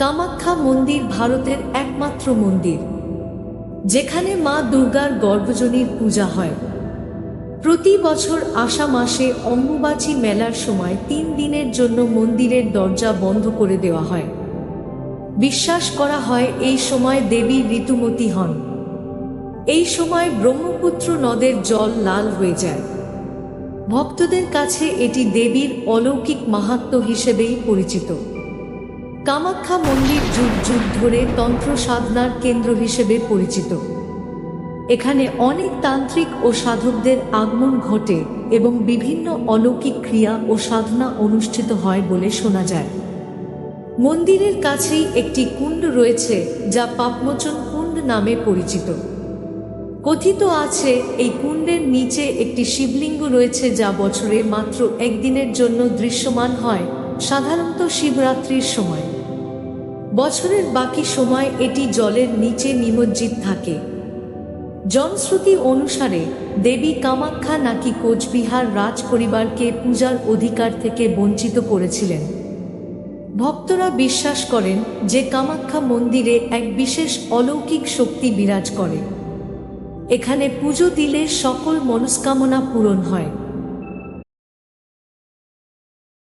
কামাখ্যা মন্দির ভারতের একমাত্র মন্দির যেখানে মা দুর্গার গর্ভজনীর পূজা হয়। প্রতি বছর আষাঢ় মাসে অম্বুবাচী মেলার সময় 3 দিনের জন্য মন্দিরের দরজা বন্ধ করে দেওয়া হয়। বিশ্বাস করা হয় এই সময় দেবী ঋতুমতী হন। এই সময় ব্রহ্মপুত্র নদের জল লাল হয়ে যায়। ভক্তদের কাছে এটি দেবীর অলৌকিক মাহাত্ম্য হিসেবেই পরিচিত। কামাখ্যা মন্দির যুগ যুগ ধরে তন্ত্র সাধনার কেন্দ্র হিসেবে পরিচিত। এখানে অনেক তান্ত্রিক ও সাধকদের আগমন ঘটে এবং বিভিন্ন অলৌকিক ক্রিয়া ও সাধনা অনুষ্ঠিত হয় বলে শোনা যায়। মন্দিরের কাছেই একটি কুণ্ড রয়েছে যা পাপমোচন কুণ্ড নামে পরিচিত। কথিত আছে এই কুণ্ডের নিচে একটি শিবলিঙ্গ রয়েছে যা বছরে মাত্র একদিনের জন্য দৃশ্যমান হয়, সাধারণত শিবরাত্রির সময়। বছরের বাকি সময় এটি জলের নিচে নিমজ্জিত থাকে। জনশ্রুতি অনুসারে দেবী কামাখ্যা নাকি কোচবিহার রাজ পরিবারকে পূজার অধিকার থেকে বঞ্চিত করেছিলেন। ভক্তরা বিশ্বাস করেন যে কামাখ্যা মন্দিরে এক বিশেষ অলৌকিক শক্তি বিরাজ করে। এখানে পুজো দিলে সকল মনস্কামনা পূরণ হয়।